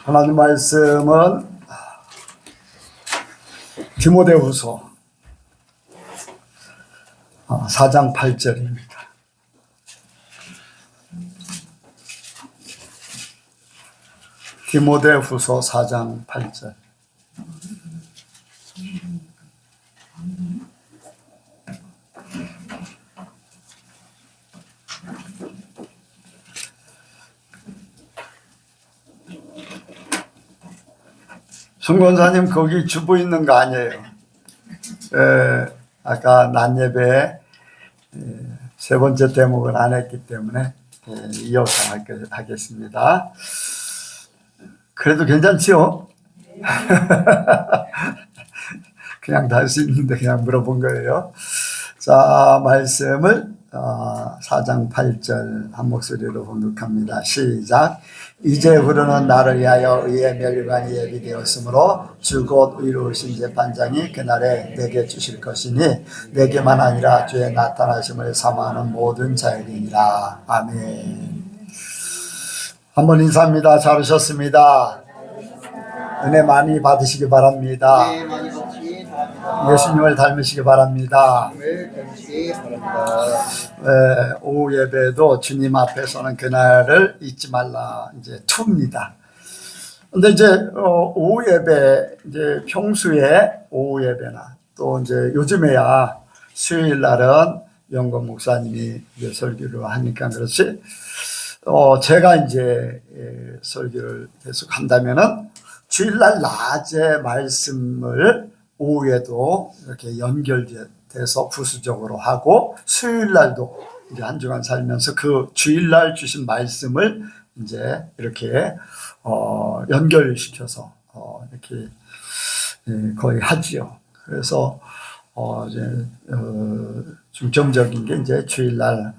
하나님 말씀은 디모데후서 4장 8절입니다. 디모데후서 4장 8절. 순권사님 거기 주보 있는 거 아니에요? 아까 낮 예배에 세 번째 대목을 안 했기 때문에 이어서 하겠습니다. 그래도 괜찮지요? 그냥 다 할 수 있는데 그냥 물어본 거예요. 자, 말씀을 4장 8절 한 목소리로 봉독합니다. 시작. 이제 흐르는 나를 위하여 의의 멸류관이 예비되었으므로 주 곧 의로우신 재판장이 그날에 내게 주실 것이니 내게만 아니라 주의 나타나심을 사모하는 모든 자에게니라. 아멘. 한번 인사합니다. 잘 오셨습니다. 은혜 많이 받으시기 바랍니다. 네, 많이 받으시기 바랍니다. 예수님을 닮으시기 바랍니다. 네, 닮으시기 바랍니다. 오후 예배도 주님 앞에서는 그날을 잊지 말라 이제 투입니다. 근데 이제 오후 예배 이제 평소에 오후 예배나 또 이제 요즘에야 수요일 날은 영건 목사님이 이제 설교를 하니까 그렇지. 제가 이제 설교를 계속 한다면은 주일날 낮에 말씀을 오후에도 이렇게 연결돼서 부수적으로 하고 수요일날도 이제 한 주간 살면서 그 주일날 주신 말씀을 이제 이렇게 연결시켜서 이렇게 거의 하지요. 그래서 이제 중점적인 게 이제 주일날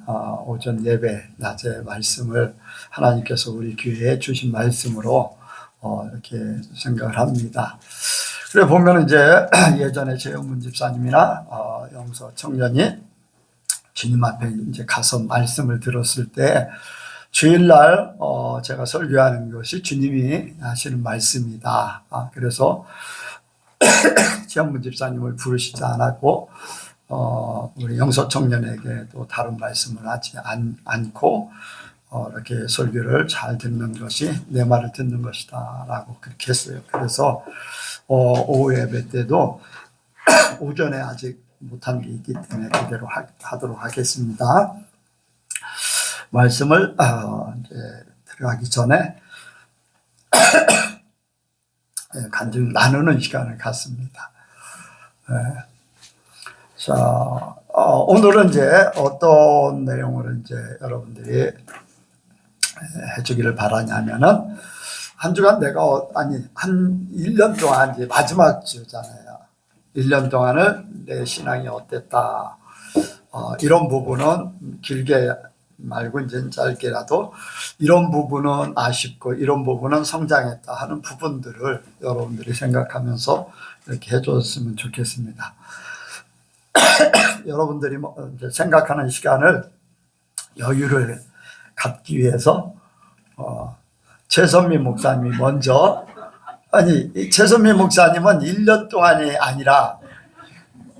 오전 예배 낮에 말씀을 하나님께서 우리 교회에 주신 말씀으로 이렇게 생각을 합니다. 그래 보면 이제 예전에 최영문 집사님이나 영서 청년이 주님 앞에 이제 가서 말씀을 들었을 때 주일날 제가 설교하는 것이 주님이 하시는 말씀이다. 그래서 최영문 집사님을 부르시지 않았고 우리 영서 청년에게 또 다른 말씀을 하지 않고 이렇게 설교를 잘 듣는 것이 내 말을 듣는 것이다 라고 그렇게 했어요. 그래서 오후 예배 때도 오전에 아직 못한 게 있기 때문에 그대로 하도록 하겠습니다. 말씀을 이제 들어가기 전에 간증 나누는 시간을 갖습니다. 자, 오늘은 이제 어떤 내용을 이제 여러분들이 해주기를 바라냐면은 한 주간 내가 한 1년 동안 이제 마지막 주잖아요. 1년 동안을 내 신앙이 어땠다. 이런 부분은 길게 말고 이제 짧게라도 이런 부분은 아쉽고 이런 부분은 성장했다 하는 부분들을 여러분들이 생각하면서 이렇게 해줬으면 좋겠습니다. 여러분들이 이제 생각하는 시간을 여유를 갖기 위해서 최선미 목사님이 먼저 최선미 목사님은 1년 동안이 아니라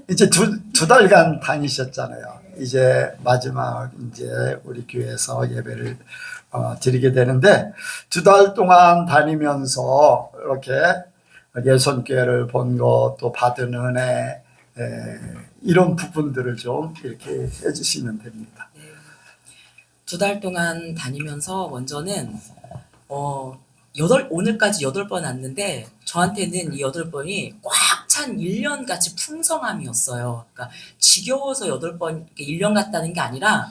이제 두 달간 다니셨잖아요. 이제 마지막 이제 우리 교회에서 예배를 드리게 되는데 2달 동안 다니면서 이렇게 예선교회를 본 것 또 받은 은혜 이런 부분들을 좀 이렇게 해주시면 됩니다. 네. 2달 동안 다니면서 먼저는 오늘까지 8번 왔는데 저한테는 이 8번이 꽉 찬 1년같이 풍성함이었어요. 그러니까 지겨워서 8번 1년 같다는 게 아니라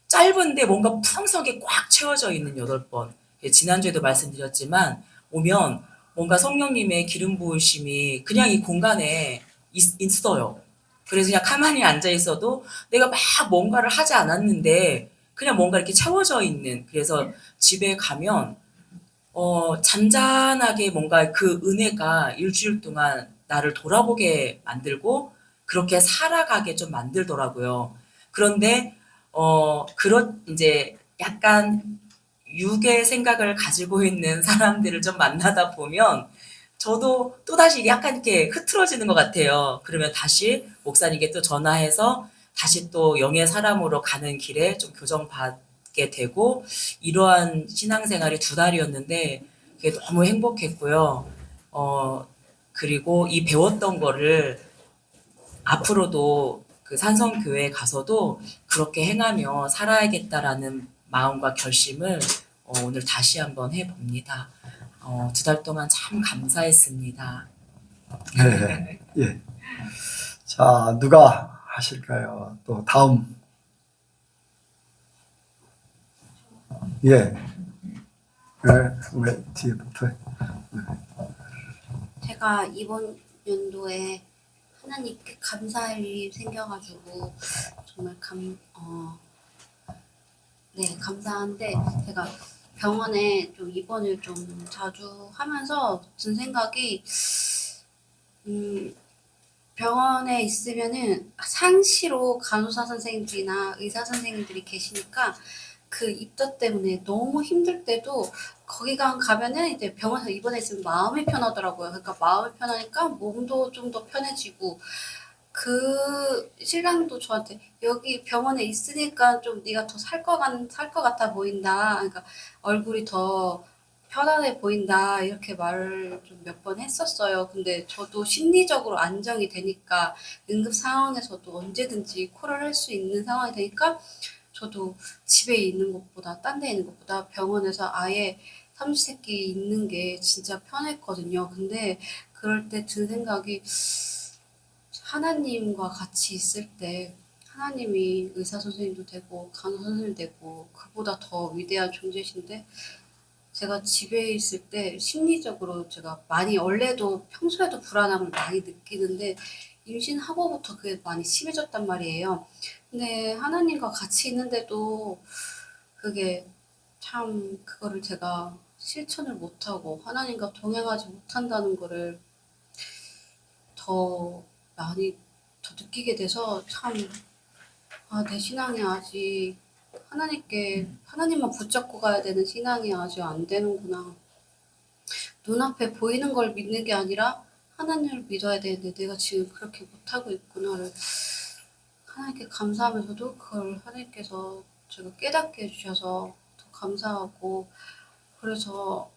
짧은데 뭔가 풍성하게 꽉 채워져 있는 8번. 지난주에도 말씀드렸지만 오면 뭔가 성령님의 기름 부으심이 그냥 이 공간에 있어요. 그래서 그냥 가만히 앉아 있어도 내가 막 뭔가를 하지 않았는데 그냥 뭔가 이렇게 채워져 있는, 그래서 집에 가면 잔잔하게 뭔가 그 은혜가 일주일 동안 나를 돌아보게 만들고 그렇게 살아가게 좀 만들더라고요. 그런데 이제 약간 육의 생각을 가지고 있는 사람들을 좀 만나다 보면 저도 또다시 약간 이렇게 흐트러지는 것 같아요. 그러면 다시 목사님께 또 전화해서 다시 또 영의 사람으로 가는 길에 좀 교정받게 되고 이러한 신앙생활이 2달이었는데 그게 너무 행복했고요. 그리고 이 배웠던 거를 앞으로도 그 산성교회에 가서도 그렇게 행하며 살아야겠다라는 마음과 결심을 오늘 다시 한번 해봅니다. 2달 동안 참 감사했습니다. 네. 예. 자, 누가 하실까요? 또 다음. 예. 왜 뒤에부터? 제가 이번 연도에 하나님께 감사할 일이 생겨가지고 정말 감사한데 제가 병원에 좀 입원을 좀 자주 하면서 든 생각이 병원에 있으면은 상시로 간호사 선생님들이나 의사 선생님들이 계시니까 그 입덧 때문에 너무 힘들 때도 거기가 가면은 이제 병원에서 입원했으면 마음이 편하더라고요. 그러니까 마음이 편하니까 몸도 좀 더 편해지고 그 신랑도 저한테 여기 병원에 있으니까 좀 네가 더 살 것 같아 보인다. 그러니까 얼굴이 더 편안해 보인다. 이렇게 말을 좀 몇 번 했었어요. 근데 저도 심리적으로 안정이 되니까 응급 상황에서도 언제든지 콜을 할 수 있는 상황이 되니까 저도 집에 있는 것보다 딴 데 있는 것보다 병원에서 아예 삼시세끼 있는 게 진짜 편했거든요. 근데 그럴 때 든 생각이 하나님과 같이 있을 때 하나님이 의사 선생님도 되고 간호사 선생님도 되고 그보다 더 위대한 존재신데 제가 집에 있을 때 심리적으로 제가 많이 원래도 평소에도 불안함을 많이 느끼는데 임신하고부터 그게 많이 심해졌단 말이에요. 근데 하나님과 같이 있는데도 그게 참 그거를 제가 실천을 못하고 하나님과 동행하지 못한다는 거를 더 많이 더 느끼게 돼서 참 내 신앙이 아직 하나님만 붙잡고 가야 되는 신앙이 아직 안 되는구나. 눈앞에 보이는 걸 믿는 게 아니라 하나님을 믿어야 되는데 내가 지금 그렇게 못하고 있구나를 하나님께 감사하면서도 그걸 하나님께서 제가 깨닫게 해주셔서 더 감사하고 그래서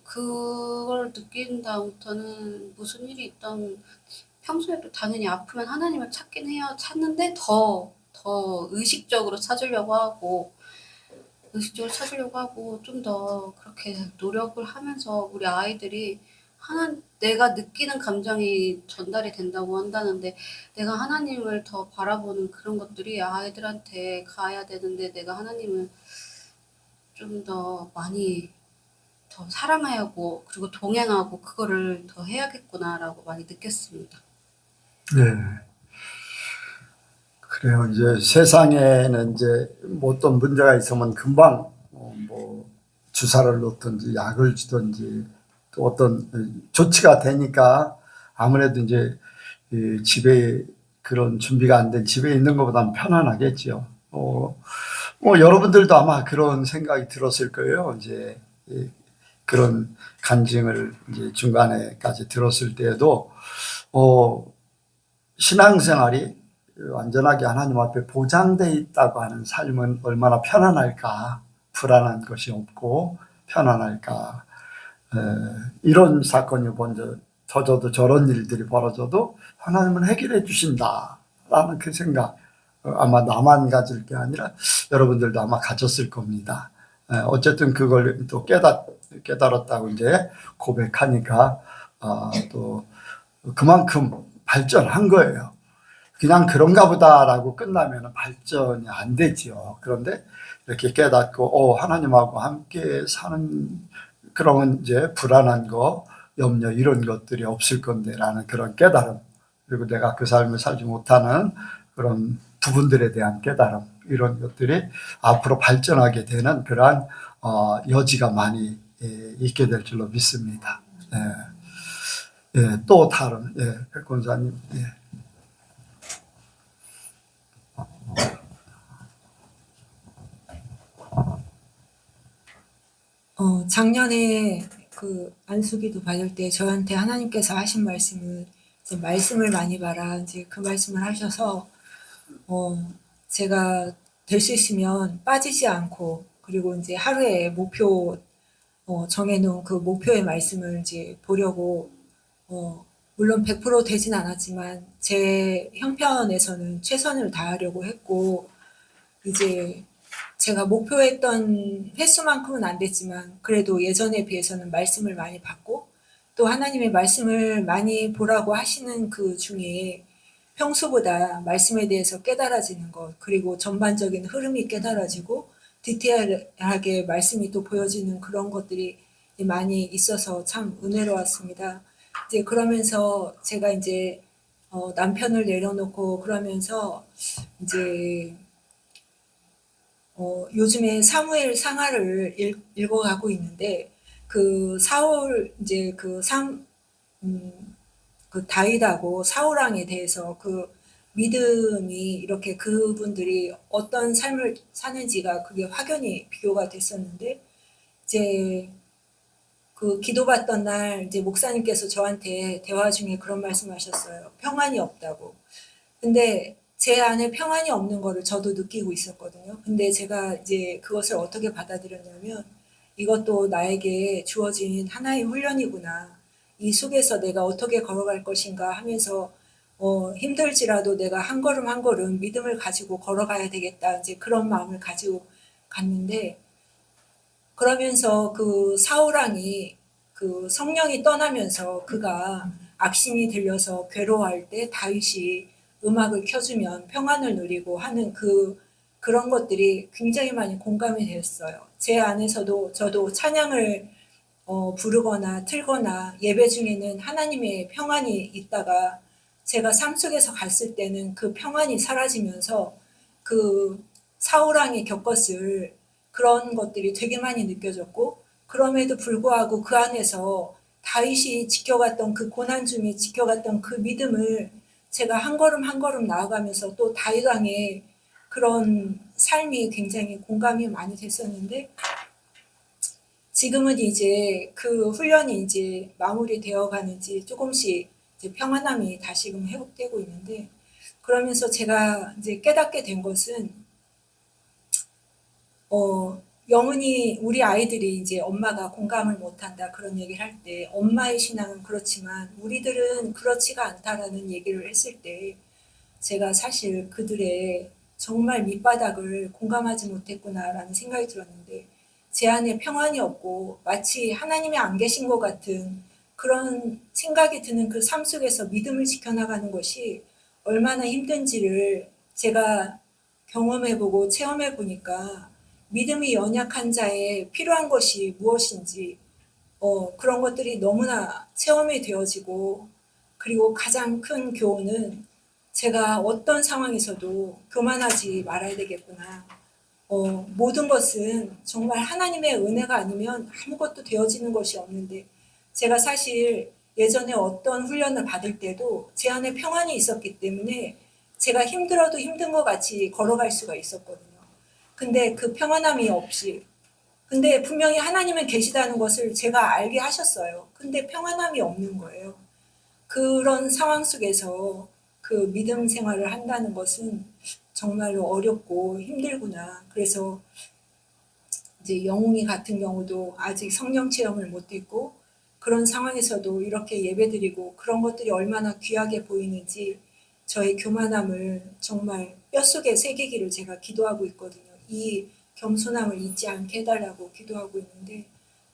그걸 느낀 다음부터는 무슨 일이 있던 평소에도 당연히 아프면 하나님을 찾긴 해요. 찾는데 더 의식적으로 찾으려고 하고 좀 더 그렇게 노력을 하면서 우리 아이들이 내가 느끼는 감정이 전달이 된다고 한다는데 내가 하나님을 더 바라보는 그런 것들이 아이들한테 가야 되는데 내가 하나님을 좀 더 많이 더 사랑하고 그리고 동행하고 그거를 더 해야겠구나라고 많이 느꼈습니다. 네. 그래요. 이제 세상에는 이제 뭐 어떤 문제가 있으면 금방 뭐 주사를 놓든지 약을 주든지 또 어떤 조치가 되니까 아무래도 이제 집에 그런 준비가 안 된 집에 있는 것보다는 편안하겠죠. 뭐 여러분들도 아마 그런 생각이 들었을 거예요. 이제 그런 간증을 이제 중간에까지 들었을 때에도 신앙생활이 완전하게 하나님 앞에 보장되어 있다고 하는 삶은 얼마나 편안할까. 불안한 것이 없고 편안할까. 이런 사건이 먼저 터져도 저런 일들이 벌어져도 하나님은 해결해 주신다라는 그 생각 아마 나만 가질 게 아니라 여러분들도 아마 가졌을 겁니다. 어쨌든 그걸 또 깨달았다고 이제 고백하니까 또 그만큼 발전한 거예요. 그냥 그런가 보다라고 끝나면 발전이 안 되죠. 그런데 이렇게 깨닫고 하나님하고 함께 사는 그러면 이제 불안한 거, 염려 이런 것들이 없을 건데라는 그런 깨달음 그리고 내가 그 삶을 살지 못하는 그런 부분들에 대한 깨달음 이런 것들이 앞으로 발전하게 되는 그러한 여지가 많이 있게 될 줄로 믿습니다. 또 다른 백 권사님. 작년에 그 안수기도 받을 때 저한테 하나님께서 하신 말씀은 이제 말씀을 많이 봐라. 이제 그 말씀을 하셔서 제가 될 수 있으면 빠지지 않고 그리고 이제 하루에 목표 정해놓은 그 목표의 말씀을 이제 보려고 물론 100% 되진 않았지만 제 형편에서는 최선을 다하려고 했고 이제 제가 목표했던 횟수만큼은 안 됐지만 그래도 예전에 비해서는 말씀을 많이 받고 또 하나님의 말씀을 많이 보라고 하시는 그 중에 평소보다 말씀에 대해서 깨달아지는 것 그리고 전반적인 흐름이 깨달아지고 디테일하게 말씀이 또 보여지는 그런 것들이 많이 있어서 참 은혜로웠습니다. 이제 그러면서 제가 이제 남편을 내려놓고 그러면서 이제 요즘에 사무엘 상하를 읽어가고 있는데 그 사울 이제 그 다윗하고 사울왕에 대해서 그 믿음이 이렇게 그분들이 어떤 삶을 사는지가 그게 확연히 비교가 됐었는데 이제 그 기도받던 날 이제 목사님께서 저한테 대화 중에 그런 말씀하셨어요. 평안이 없다고. 근데 제 안에 평안이 없는 거를 저도 느끼고 있었거든요. 근데 제가 이제 그것을 어떻게 받아들였냐면 이것도 나에게 주어진 하나의 훈련이구나. 이 속에서 내가 어떻게 걸어갈 것인가 하면서 힘들지라도 내가 한 걸음 한 걸음 믿음을 가지고 걸어가야 되겠다. 이제 그런 마음을 가지고 갔는데 그러면서 그 사울왕이 그 성령이 떠나면서 그가 악신이 들려서 괴로워할 때 다윗이 음악을 켜주면 평안을 누리고 하는 그런 것들이 굉장히 많이 공감이 되었어요. 제 안에서도 저도 찬양을 부르거나 틀거나 예배 중에는 하나님의 평안이 있다가 제가 삶 속에서 갔을 때는 그 평안이 사라지면서 그 사울왕이 겪었을 그런 것들이 되게 많이 느껴졌고 그럼에도 불구하고 그 안에서 다윗이 지켜갔던 그 고난 중에 지켜갔던 그 믿음을 제가 한 걸음 한 걸음 나아가면서 또 다윗 왕의 그런 삶이 굉장히 공감이 많이 됐었는데 지금은 이제 그 훈련이 이제 마무리되어 가는지 조금씩 이제 평안함이 다시금 회복되고 있는데 그러면서 제가 이제 깨닫게 된 것은 영은이 우리 아이들이 이제 엄마가 공감을 못한다 그런 얘기를 할 때 엄마의 신앙은 그렇지만 우리들은 그렇지가 않다라는 얘기를 했을 때 제가 사실 그들의 정말 밑바닥을 공감하지 못했구나라는 생각이 들었는데 제 안에 평안이 없고 마치 하나님이 안 계신 것 같은 그런 생각이 드는 그 삶 속에서 믿음을 지켜나가는 것이 얼마나 힘든지를 제가 경험해보고 체험해보니까 믿음이 연약한 자에 필요한 것이 무엇인지 그런 것들이 너무나 체험이 되어지고 그리고 가장 큰 교훈은 제가 어떤 상황에서도 교만하지 말아야 되겠구나. 모든 것은 정말 하나님의 은혜가 아니면 아무것도 되어지는 것이 없는데 제가 사실 예전에 어떤 훈련을 받을 때도 제 안에 평안이 있었기 때문에 제가 힘들어도 힘든 것 같이 걸어갈 수가 있었거든요. 근데 그 평안함이 없이 근데 분명히 하나님은 계시다는 것을 제가 알게 하셨어요. 근데 평안함이 없는 거예요. 그런 상황 속에서 그 믿음 생활을 한다는 것은 정말로 어렵고 힘들구나. 그래서 이제 영웅이 같은 경우도 아직 성령 체험을 못했고 그런 상황에서도 이렇게 예배드리고 그런 것들이 얼마나 귀하게 보이는지 저의 교만함을 정말 뼛속에 새기기를 제가 기도하고 있거든요. 이 겸손함을 잊지 않게 해달라고 기도하고 있는데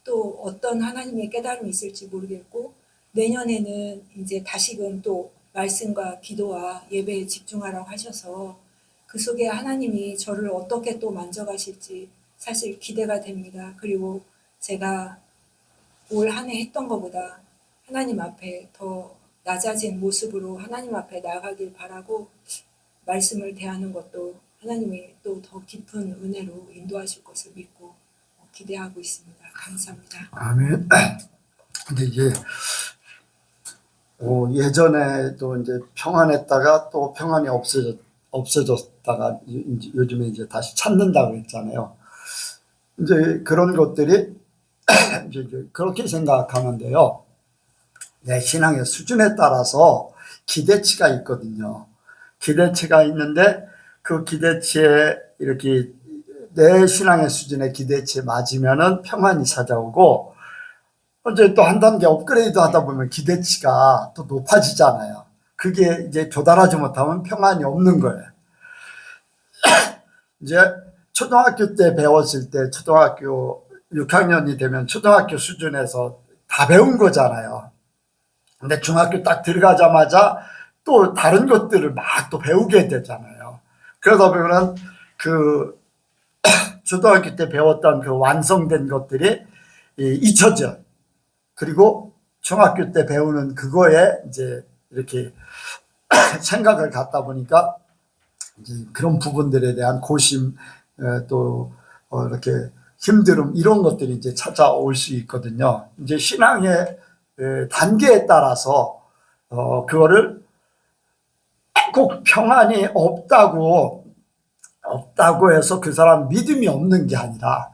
또 어떤 하나님의 깨달음이 있을지 모르겠고 내년에는 이제 다시금 또 말씀과 기도와 예배에 집중하라고 하셔서 그 속에 하나님이 저를 어떻게 또 만져가실지 사실 기대가 됩니다. 그리고 제가 올 한 해 했던 것보다 하나님 앞에 더 낮아진 모습으로 하나님 앞에 나아가길 바라고 말씀을 대하는 것도 하나님이 또 더 깊은 은혜로 인도하실 것을 믿고 기대하고 있습니다. 감사합니다. 아멘. 근데 이제 예전에도 이제 평안했다가 또 평안이 없어졌다가 요즘에 이제 다시 찾는다고 했잖아요. 이제 그런 것들이 이제 그렇게 생각하는데요. 내 신앙의 수준에 따라서 기대치가 있거든요. 기대치가 있는데 그 기대치에 이렇게 내 신앙의 수준의 기대치에 맞으면은 평안이 찾아오고, 이제 또 한 단계 업그레이드 하다 보면 기대치가 또 높아지잖아요. 그게 이제 도달하지 못하면 평안이 없는 거예요. 이제 초등학교 때 배웠을 때 초등학교 6학년이 되면 초등학교 수준에서 다 배운 거잖아요. 근데 중학교 딱 들어가자마자 또 다른 것들을 막 또 배우게 되잖아요. 그러다 보면은 그 초등학교 때 배웠던 그 완성된 것들이 잊혀져. 그리고 중학교 때 배우는 그거에 이제 이렇게 생각을 갖다 보니까 이제 그런 부분들에 대한 고심, 또 이렇게 힘듦, 이런 것들이 이제 찾아올 수 있거든요. 이제 신앙의 단계에 따라서 그거를 꼭 평안이 없다고 해서 그 사람 믿음이 없는 게 아니라,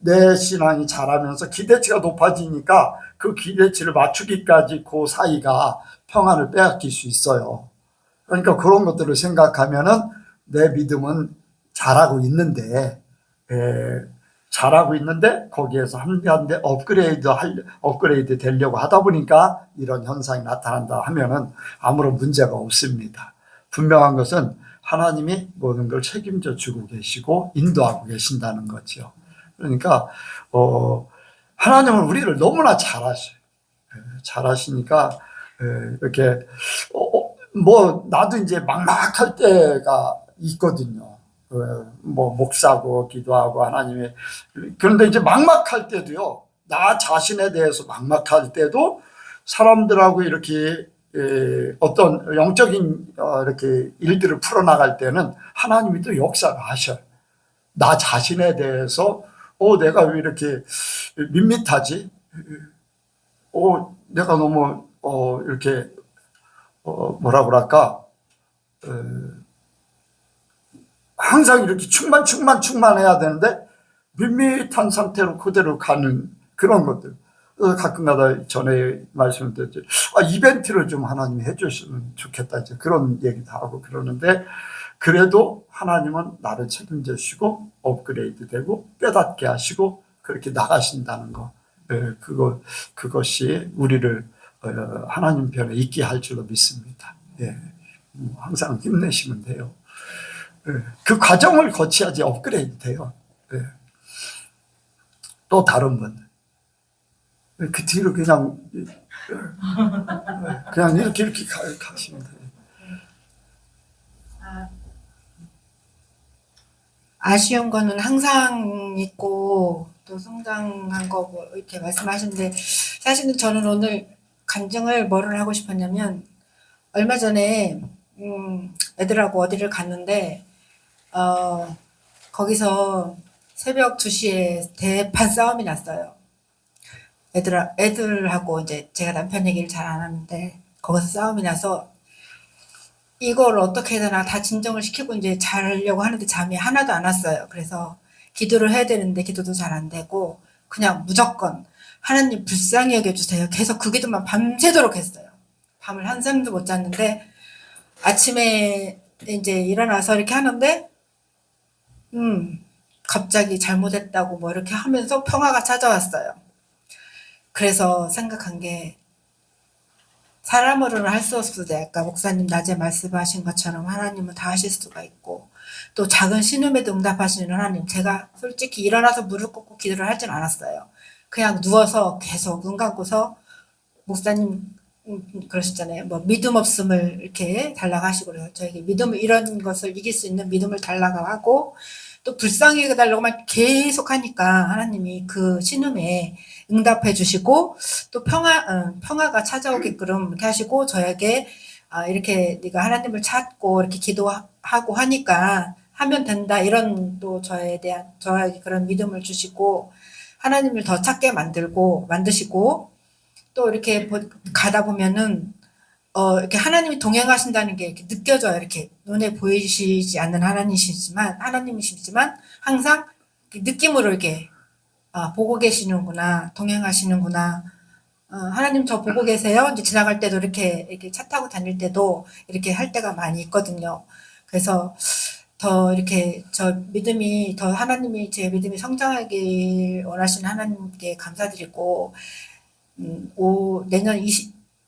내 신앙이 자라면서 기대치가 높아지니까 그 기대치를 맞추기까지 그 사이가 평안을 빼앗길 수 있어요. 그러니까 그런 것들을 생각하면은 내 믿음은 잘하고 있는데, 거기에서 한 단계 업그레이드 되려고 하다 보니까 이런 현상이 나타난다 하면은 아무런 문제가 없습니다. 분명한 것은 하나님이 모든 걸 책임져 주고 계시고 인도하고 계신다는 거죠. 그러니까 하나님은 우리를 너무나 잘하셔요. 잘하시니까 이렇게 뭐 나도 이제 막막할 때가 있거든요. 뭐 목사고 기도하고 하나님의, 그런데 이제 막막할 때도요, 나 자신에 대해서 막막할 때도 사람들하고 이렇게 어떤 영적인 이렇게 일들을 풀어나갈 때는 하나님이 또 역사를 하셔요. 나 자신에 대해서 내가 왜 이렇게 밋밋하지? 내가 너무 이렇게 뭐라 그럴까? 항상 이렇게 충만해야 되는데 밋밋한 상태로 그대로 가는 그런 것들. 가끔가다 전에 말씀드렸죠. 이벤트를 좀 하나님이 해주시면 좋겠다, 이제 그런 얘기도 하고 그러는데, 그래도 하나님은 나를 책임져 주시고 업그레이드 되고 깨닫게 하시고 그렇게 나가신다는 거. 그것이 우리를 하나님 편에 있게 할 줄로 믿습니다. 항상 힘내시면 돼요. 그 과정을 거쳐야지 업그레이드 돼요. 또 다른 분, 그 뒤로 그냥 이렇게 가시면 돼요. 아쉬운 거는 항상 있고 또 성장한 거 뭐 이렇게 말씀하시는데, 사실은 저는 오늘 간증을 뭐를 하고 싶었냐면, 얼마 전에 애들하고 어디를 갔는데 거기서 새벽 2시에 대판 싸움이 났어요. 애들하고 이제 제가 남편 얘기를 잘 안 하는데 거기서 싸움이 나서 이걸 어떻게 해야 되나 다 진정을 시키고 이제 자려고 하는데 잠이 하나도 안 왔어요. 그래서 기도를 해야 되는데 기도도 잘 안 되고 그냥 무조건 하나님 불쌍히 여겨주세요. 계속 그 기도만 밤새도록 했어요. 밤을 한숨도 못 잤는데 아침에 이제 일어나서 이렇게 하는데 갑자기 잘못했다고 뭐 이렇게 하면서 평화가 찾아왔어요. 그래서 생각한 게, 사람으로는 할 수 없어도 아까 목사님 낮에 말씀하신 것처럼 하나님은 다 하실 수가 있고, 또 작은 신음에도 응답하시는 하나님, 제가 솔직히 일어나서 무릎 꿇고 기도를 하진 않았어요. 그냥 누워서 계속 눈 감고서 목사님 그러셨잖아요. 뭐 믿음 없음을 이렇게 달라고 하시고 그래요. 저에게 믿음을, 이런 것을 이길 수 있는 믿음을 달라고 하고, 또 불쌍히 해달라고만 계속 하니까 하나님이 그 신음에 응답해 주시고, 또 평화가 찾아오게끔 이렇게 하시고, 저에게 이렇게 네가 하나님을 찾고 이렇게 기도하고 하니까 하면 된다, 이런 또 저에게 그런 믿음을 주시고 하나님을 더 찾게 만드시고, 또 이렇게 가다 보면은 이렇게 하나님이 동행하신다는 게 이렇게 느껴져요. 이렇게 눈에 보이시지 않는 하나님이시지만 항상 느낌으로 이렇게 아, 보고 계시는구나, 동행하시는구나. 하나님 저 보고 계세요. 이제 지나갈 때도 이렇게 차 타고 다닐 때도 이렇게 할 때가 많이 있거든요. 그래서 더 이렇게 저 믿음이 더 하나님이 제 믿음이 성장하길 원하시는 하나님께 감사드리고, 내년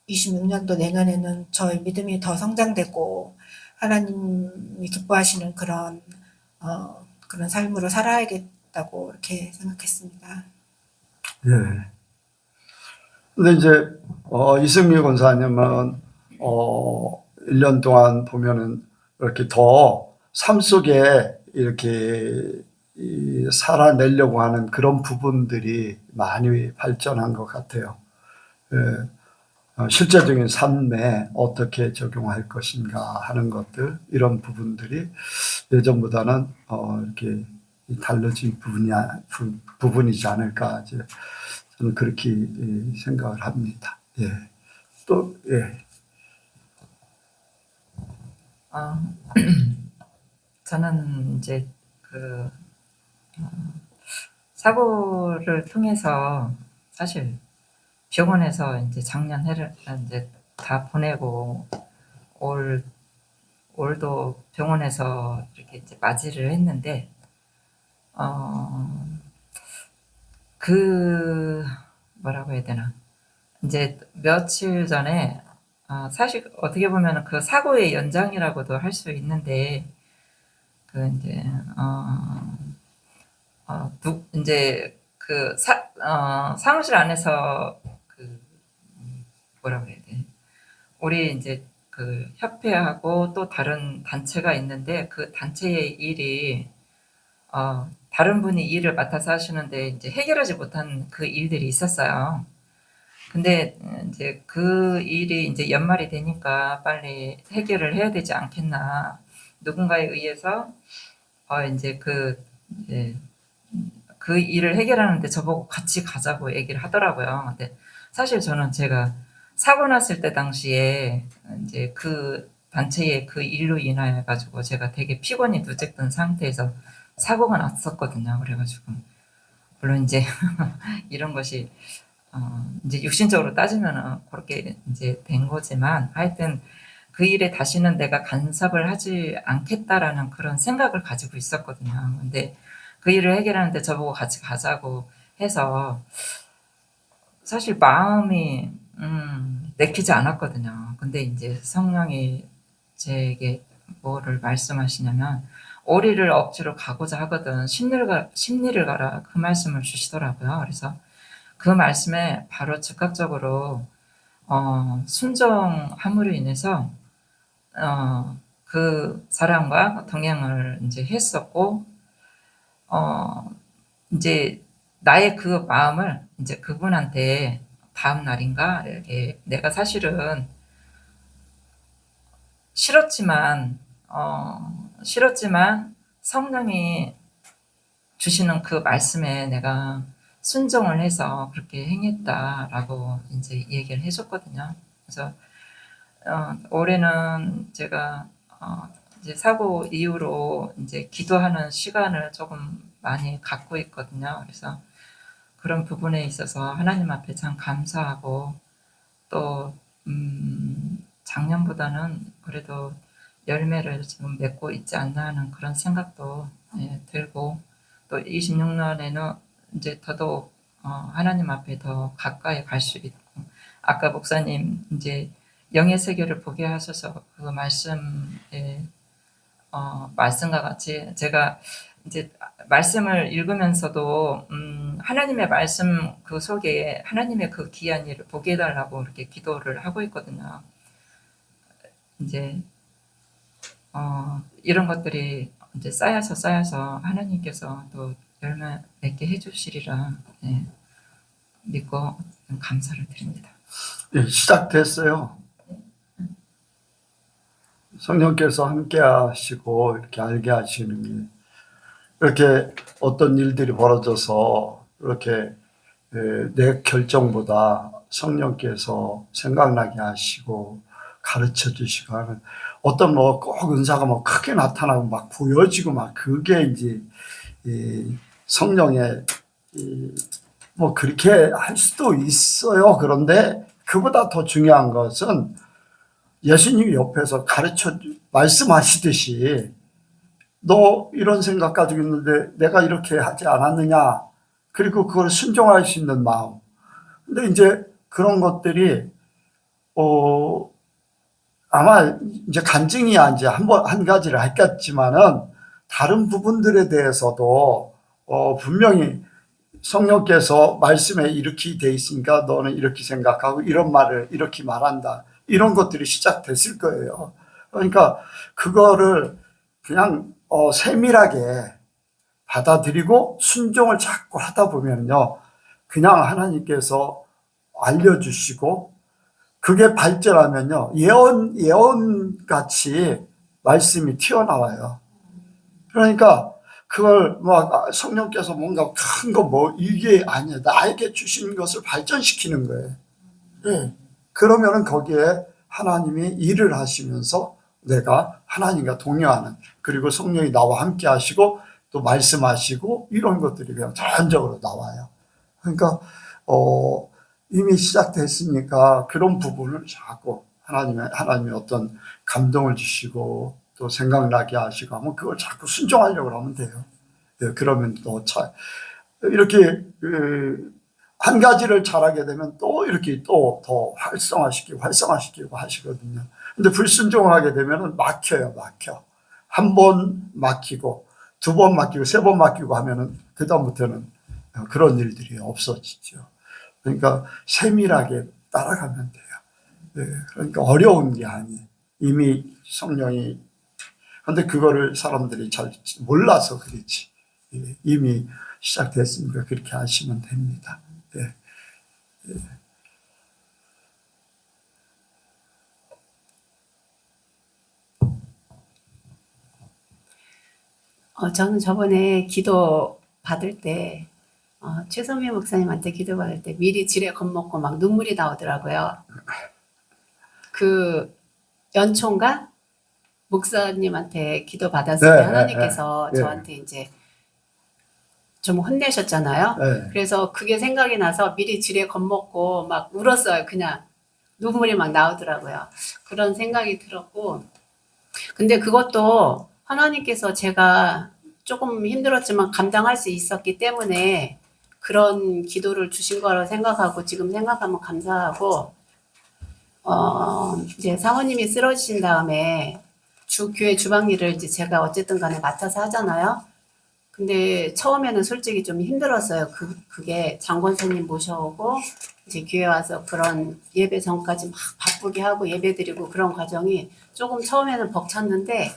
26년도 내년에는 저의 믿음이 더 성장되고 하나님이 기뻐하시는 그런 삶으로 살아야겠다고 이렇게 생각했습니다. 예. 근데 이제 이승미 권사님은 1년 동안 보면은 이렇게 더 삶 속에 이렇게 살아내려고 하는 그런 부분들이 많이 발전한 것 같아요. 예. 실제적인 삶에 어떻게 적용할 것인가 하는 것들, 이런 부분들이 예전보다는 이렇게 달라진 부분이지 않을까, 이제 저는 그렇게 생각을 합니다. 예. 또, 예. 저는 이제 사고를 통해서 사실 병원에서 이제 작년 해를 이제 다 보내고 올도 병원에서 이렇게 이제 맞이를 했는데, 뭐라고 해야 되나. 이제 며칠 전에, 사실 어떻게 보면 그 사고의 연장이라고도 할 수 있는데, 이제, 이제 사무실 안에서 뭐라고 해야 돼. 우리 이제 협회하고 또 다른 단체가 있는데, 그 단체의 일이, 다른 분이 일을 맡아서 하시는데, 이제 해결하지 못한 그 일들이 있었어요. 근데 이제 그 일이 이제 연말이 되니까 빨리 해결을 해야 되지 않겠나. 누군가에 의해서, 이제 그 일을 해결하는데 저보고 같이 가자고 얘기를 하더라고요. 근데 사실 저는 제가 사고 났을 때 당시에 이제 그 단체의 그 일로 인하여 가지고 제가 되게 피곤이 누적된 상태에서 사고가 났었거든요. 그래가지고 물론 이제 이런 것이 이제 육신적으로 따지면은 그렇게 이제 된 거지만, 하여튼 그 일에 다시는 내가 간섭을 하지 않겠다라는 그런 생각을 가지고 있었거든요. 근데 그 일을 해결하는데 저보고 같이 가자고 해서 사실 마음이 내키지 않았거든요. 근데 이제 성령이 제게 뭐를 말씀하시냐면, 오리를 억지로 가고자 하거든 심리를 가라, 그 말씀을 주시더라고요. 그래서 그 말씀에 바로 즉각적으로 순종함으로 인해서 그 사람과 동행을 이제 했었고, 이제 나의 그 마음을 이제 그분한테 다음 날인가 이렇게, 내가 사실은 싫었지만 성령이 주시는 그 말씀에 내가 순종을 해서 그렇게 행했다라고 이제 얘기를 해줬거든요. 그래서 올해는 제가 이제 사고 이후로 이제 기도하는 시간을 조금 많이 갖고 있거든요. 그래서 그런 부분에 있어서 하나님 앞에 참 감사하고, 또 작년보다는 그래도 열매를 지금 맺고 있지 않나 하는 그런 생각도 들고, 또 26년에는 이제 더더욱 하나님 앞에 더 가까이 갈 수 있고, 아까 목사님 이제 영의 세계를 보게 하셔서 그 말씀에 말씀과 같이 제가 이제 말씀을 읽으면서도 하나님의 말씀 그 속에 하나님의 그 귀한 일을 보게 해달라고 이렇게 기도를 하고 있거든요. 이제 이런 것들이 이제 쌓여서 하나님께서 또 열매 맺게 해주시리라 믿고 감사를 드립니다. 예, 시작됐어요. 성령께서 함께 하시고 이렇게 알게 하시는 게, 이렇게 어떤 일들이 벌어져서 이렇게 내 결정보다 성령께서 생각나게 하시고 가르쳐 주시고 하는, 어떤 꼭 은사가 크게 나타나고 막 보여지고 막, 그게 이제 성령의 뭐 그렇게 할 수도 있어요. 그런데 그보다 더 중요한 것은 예수님이 옆에서 가르쳐 말씀하시듯이 너 이런 생각 가지고 있는데 내가 이렇게 하지 않았느냐. 그리고 그걸 순종할 수 있는 마음. 근데 이제 그런 것들이 아마 이제 간증이야 이제 한 가지를 했겠지만은 다른 부분들에 대해서도 분명히 성령께서 말씀에 이렇게 돼 있으니까 너는 이렇게 생각하고 이런 말을 이렇게 말한다. 이런 것들이 시작됐을 거예요. 그러니까 그거를 그냥 세밀하게 받아들이고 순종을 자꾸 하다 보면요. 그냥 하나님께서 알려주시고 그게 발전하면요. 예언같이 말씀이 튀어나와요. 그러니까 그걸 막 성령께서 뭔가 큰 거 뭐 이게 아니야. 나에게 주신 것을 발전시키는 거예요. 네. 그러면은 거기에 하나님이 일을 하시면서 내가 하나님과 동요하는 그리고 성령이 나와 함께 하시고 또 말씀하시고 이런 것들이 그냥 자연적으로 나와요. 그러니까 이미 시작됐으니까 그런 부분을 자꾸 하나님의 어떤 감동을 주시고 또 생각나게 하시고 하면 그걸 자꾸 순종하려고 하면 돼요. 네, 그러면 또 이렇게 한 가지를 잘하게 되면 또 이렇게 또 더 활성화시키고 하시거든요. 근데 불순종하게 되면 막혀요. 한 번 막히고 두 번 막히고 세 번 막히고 하면은 그다음부터는 그런 일들이 없어지죠. 그러니까 세밀하게 따라가면 돼요. 네, 그러니까 어려운 게 아니에요. 이미 성령이 근데 그거를 사람들이 잘 몰라서 그렇지. 예, 이미 시작됐으니까 그렇게 하시면 됩니다. 네. 예. 저는 저번에 기도 받을 때 최선미 목사님한테 기도 받을 때 미리 지레 겁먹고 막 눈물이 나오더라고요. 그 연초인가 목사님한테 기도 받았을 때 네, 하나님께서 네, 네. 저한테 이제 좀 혼내셨잖아요. 네. 그래서 그게 생각이 나서 미리 지레 겁먹고 막 울었어요. 그냥 눈물이 막 나오더라고요. 그런 생각이 들었고 근데 그것도 하나님께서 제가 조금 힘들었지만 감당할 수 있었기 때문에 그런 기도를 주신 거라고 생각하고 지금 생각하면 감사하고 이제 사모님이 쓰러지신 다음에 교회 주방 일을 이제 제가 어쨌든 간에 맡아서 하잖아요. 근데 처음에는 솔직히 좀 힘들었어요. 그게 장권사님 모셔오고 이제 교회 와서 그런 예배 전까지 막 바쁘게 하고 예배 드리고 그런 과정이 조금 처음에는 벅찼는데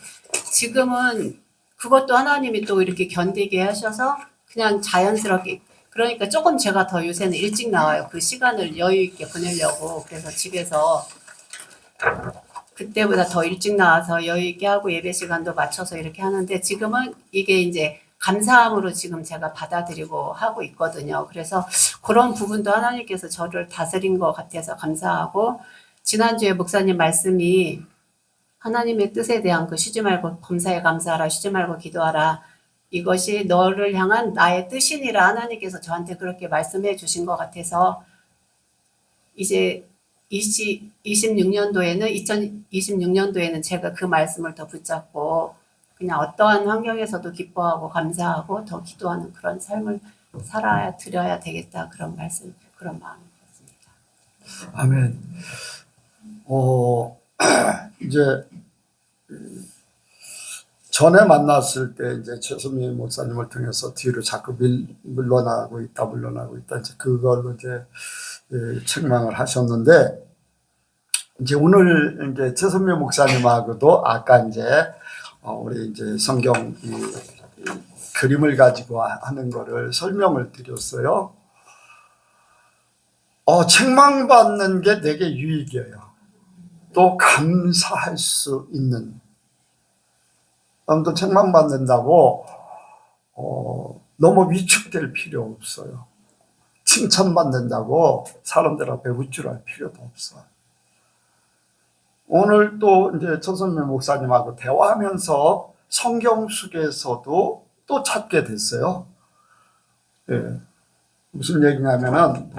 지금은 그것도 하나님이 또 이렇게 견디게 하셔서 그냥 자연스럽게 그러니까 조금 제가 더 요새는 일찍 나와요. 그 시간을 여유 있게 보내려고. 그래서 집에서 그때보다 더 일찍 나와서 여유 있게 하고 예배 시간도 맞춰서 이렇게 하는데 지금은 이게 이제 감사함으로 지금 제가 받아들이고 하고 있거든요. 그래서 그런 부분도 하나님께서 저를 다스린 것 같아서 감사하고 지난주에 목사님 말씀이 하나님의 뜻에 대한 그 쉬지 말고 범사에 감사하라 쉬지 말고 기도하라 이것이 너를 향한 나의 뜻이니라 하나님께서 저한테 그렇게 말씀해 주신 것 같아서 이제 2026년도에는 제가 그 말씀을 더 붙잡고 그냥 어떠한 환경에서도 기뻐하고 감사하고 더 기도하는 그런 삶을 드려야 되겠다 그런 말씀 그런 마음이었습니다. 아멘. 이제 전에 만났을 때 이제 최선미 목사님을 통해서 뒤로 자꾸 물러나고 있다 이제 그걸로 이제 책망을 하셨는데 이제 오늘 이제 최선미 목사님하고도 아까 이제 우리 이제 성경 그림을 가지고 하는 거를 설명을 드렸어요. 책망받는 게 되게 유익이에요. 또 감사할 수 있는. 아무튼 책망받는다고 너무 위축될 필요 없어요. 칭찬받는다고 사람들 앞에 우쭐할 필요도 없어요. 오늘 또 이제 최선미 목사님하고 대화하면서 성경 속에서도 또 찾게 됐어요. 예. 무슨 얘기냐면은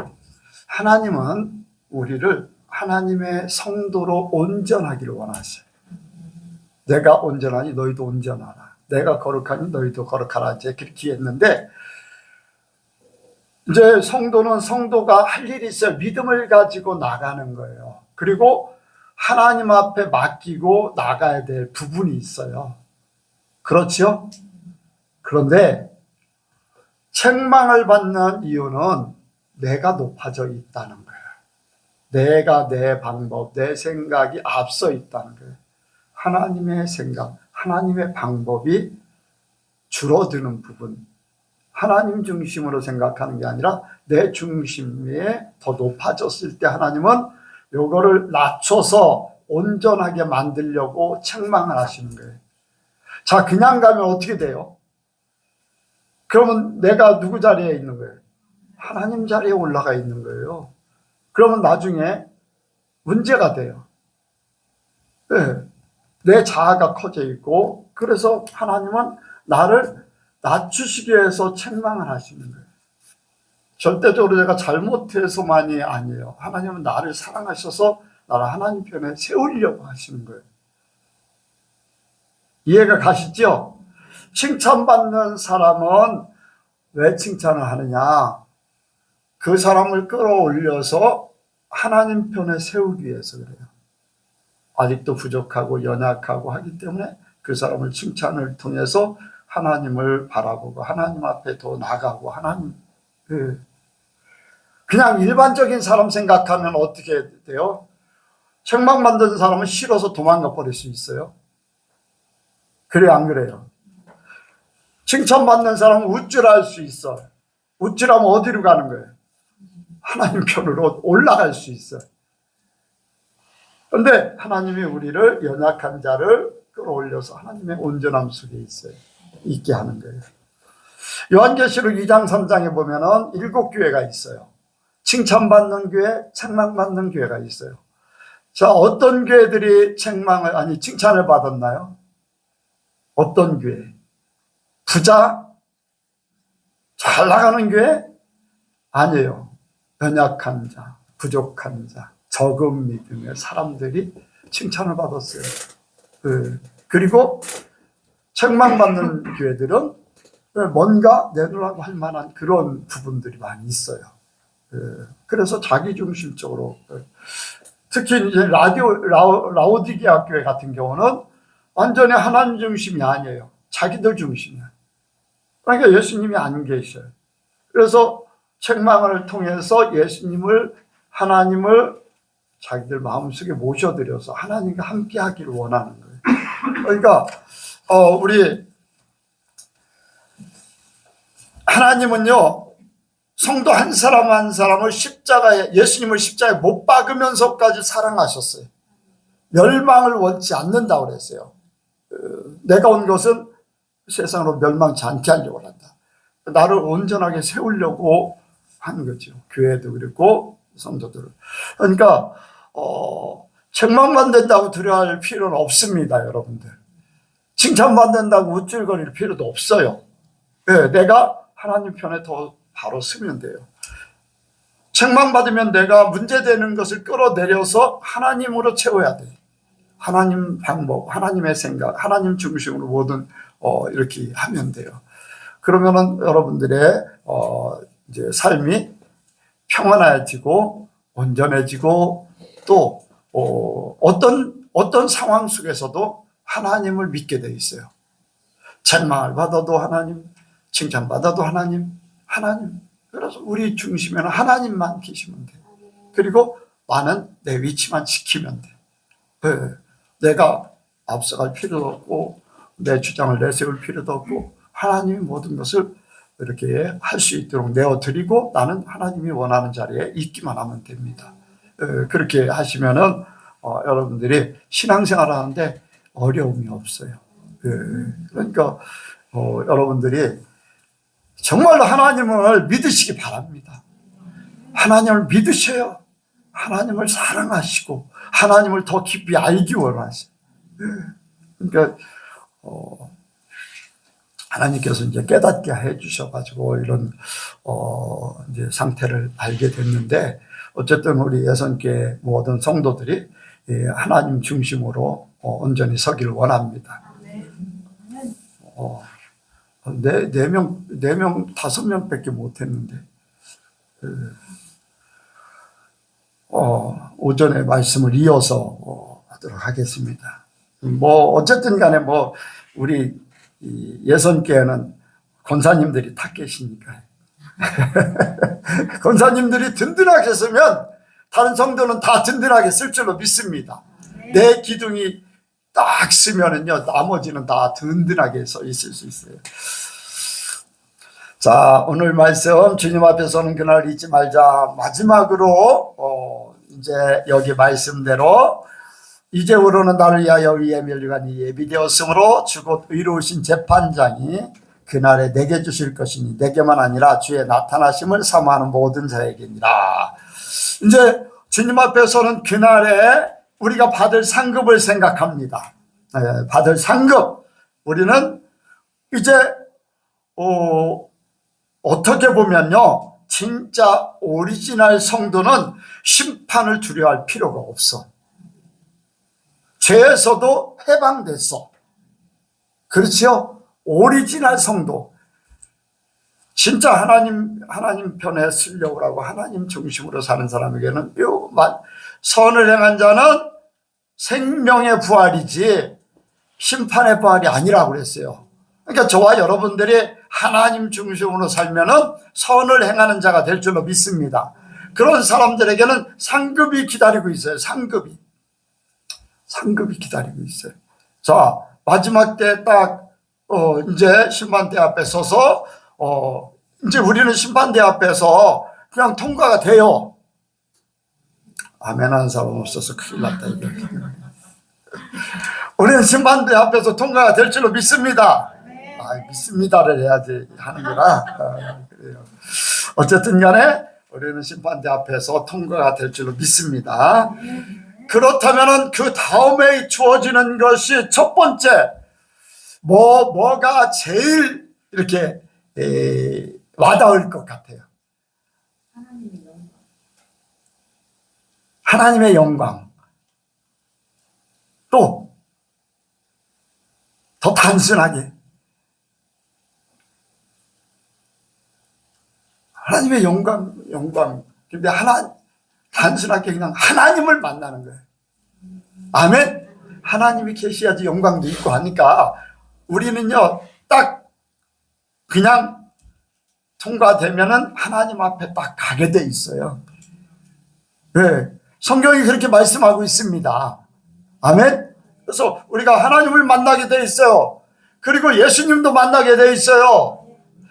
하나님은 우리를 하나님의 성도로 온전하기를 원하셔요. 내가 온전하니 너희도 온전하라. 내가 거룩하니 너희도 거룩하라. 이제 그렇게 했는데 이제 성도는 성도가 할 일이 있어요. 믿음을 가지고 나가는 거예요. 그리고 하나님 앞에 맡기고 나가야 될 부분이 있어요. 그렇죠? 그런데 책망을 받는 이유는 내가 높아져 있다는 거예요. 내가 내 방법, 내 생각이 앞서 있다는 거예요. 하나님의 생각, 하나님의 방법이 줄어드는 부분, 하나님 중심으로 생각하는 게 아니라 내 중심에 더 높아졌을 때 하나님은 요거를 낮춰서 온전하게 만들려고 책망을 하시는 거예요. 자, 그냥 가면 어떻게 돼요? 그러면 내가 누구 자리에 있는 거예요? 하나님 자리에 올라가 있는 거예요. 그러면 나중에 문제가 돼요. 네. 내 자아가 커져 있고, 그래서 하나님은 나를 낮추시기 위해서 책망을 하시는 거예요. 절대적으로 내가 잘못해서만이 아니에요. 하나님은 나를 사랑하셔서 나를 하나님 편에 세우려고 하시는 거예요. 이해가 가시죠? 칭찬받는 사람은 왜 칭찬을 하느냐? 그 사람을 끌어올려서 하나님 편에 세우기 위해서 그래요. 아직도 부족하고 연약하고 하기 때문에 그 사람을 칭찬을 통해서 하나님을 바라보고 하나님 앞에 더 나가고 하나님, 그냥 일반적인 사람 생각하면 어떻게 돼요? 책망받는 사람은 싫어서 도망가 버릴 수 있어요. 그래 안 그래요? 칭찬받는 사람은 우쭐할 수 있어. 우쭐하면 어디로 가는 거예요? 하나님 편으로 올라갈 수 있어요. 그런데 하나님이 우리를 연약한 자를 끌어올려서 하나님의 온전함 속에 있게 하는 거예요. 요한계시록 2장 3장에 보면은 7교회가 있어요. 칭찬받는 교회, 책망받는 교회가 있어요. 자, 어떤 교회들이 칭찬을 받았나요? 어떤 교회? 부자? 잘 나가는 교회? 아니에요. 연약한 자, 부족한 자, 적은 믿음의 사람들이 칭찬을 받았어요. 그리고 책망받는 교회들은 뭔가 내놓으라고 할 만한 그런 부분들이 많이 있어요. 그래서 자기중심적으로, 특히 이제 라오디게아 교회 같은 경우는 완전히 하나님 중심이 아니에요. 자기들 중심이에요. 그러니까 예수님이 안 계셔요. 그래서 책망을 통해서 하나님을 자기들 마음속에 모셔들여서 하나님과 함께 하기를 원하는 거예요. 그러니까 우리 하나님은요, 성도 한 사람 한 사람을 예수님을 십자가에 못 박으면서까지 사랑하셨어요. 멸망을 원치 않는다고 그랬어요. 내가 온 것은 세상으로 멸망치 않게 하려고 한다. 나를 온전하게 세우려고 하는 거죠. 교회도 그렇고 성도들을. 그러니까 책망받는다고 두려워할 필요는 없습니다, 여러분들. 칭찬받는다고 우쭐거릴 필요도 없어요. 내가 하나님 편에 더 바로 서면 돼요. 책망받으면 내가 문제되는 것을 끌어내려서 하나님으로 채워야 돼. 하나님 방법, 하나님의 생각, 하나님 중심으로 모든 이렇게 하면 돼요. 그러면은 여러분들의 이제 삶이 평안해지고 온전해지고 또 어떤 상황 속에서도 하나님을 믿게 돼 있어요. 책망을 받아도 하나님, 칭찬받아도 하나님. 그래서 우리 중심에는 하나님만 계시면 돼요. 그리고 나는 내 위치만 지키면 돼. 내가 앞서갈 필요도 없고 내 주장을 내세울 필요도 없고 하나님이 모든 것을 이렇게 할 수 있도록 내어드리고 나는 하나님이 원하는 자리에 있기만 하면 됩니다. 그렇게 하시면은 여러분들이 신앙생활 하는데 어려움이 없어요. 그러니까 여러분들이 정말로 하나님을 믿으시기 바랍니다. 하나님을 믿으셔요. 하나님을 사랑하시고 하나님을 더 깊이 알기 원하세요. 그러니까 하나님께서 이제 깨닫게 해 주셔가지고 이런 이제 상태를 알게 됐는데, 어쨌든 우리 예선교회 모든 성도들이 하나님 중심으로 온전히 서기를 원합니다. 네 명, 5명밖에 못했는데, 오전에 말씀을 이어서 하도록 하겠습니다. 뭐 어쨌든 간에 뭐 우리 예선교회는 권사님들이 다 계시니까 권사님들이 든든하게 쓰면 다른 성도는 다 든든하게 쓸 줄로 믿습니다. 내 기둥이 딱 쓰면은요, 나머지는 다 든든하게 서 있을 수 있어요. 자, 오늘 말씀 주님 앞에 서는 그날 잊지 말자. 마지막으로 이제 여기 말씀대로 이제후로는 나를 위하여 의의 멸류관이 예비되었으므로 주곧 의로우신 재판장이 그날에 내게 주실 것이니 내게만 아니라 주의 나타나심을 사모하는 모든 자에게니라. 이제 주님 앞에 서는 그날에 우리가 받을 상급을 생각합니다. 받을 상급. 우리는 이제 어떻게 보면요, 진짜 오리지널 성도는 심판을 두려워할 필요가 없어. 죄에서도 해방됐어. 그렇지요? 오리지널 성도. 진짜 하나님 편에 쓰려고 하고 하나님 중심으로 사는 사람에게는 선을 행한 자는 생명의 부활이지 심판의 부활이 아니라고 그랬어요. 그러니까 저와 여러분들이 하나님 중심으로 살면은 선을 행하는 자가 될 줄로 믿습니다. 그런 사람들에게는 상급이 기다리고 있어요. 상급이 기다리고 있어요. 자, 마지막 때 딱 이제 심판대 앞에 서서 이제 우리는 심판대 앞에서 그냥 통과가 돼요. 아멘 하는 사람 없어서 큰일 났다 이거. 우리는 심판대 앞에서 통과가 될 줄로 믿습니다. 믿습니다를 해야지 하는 거라. 그래요. 어쨌든 간에 우리는 심판대 앞에서 통과가 될 줄로 믿습니다. 그렇다면은 그 다음에 주어지는 것이 첫 번째, 뭐가 제일 이렇게 와닿을 것 같아요. 하나님의 영광. 또 더 단순하게 하나님의 영광. 근데 단순하게 그냥 하나님을 만나는 거예요. 아멘. 하나님이 계셔야지 영광도 있고 하니까 우리는요, 딱 그냥 통과되면은 하나님 앞에 딱 가게 돼 있어요. 네, 성경이 그렇게 말씀하고 있습니다. 아멘. 그래서 우리가 하나님을 만나게 돼 있어요. 그리고 예수님도 만나게 돼 있어요.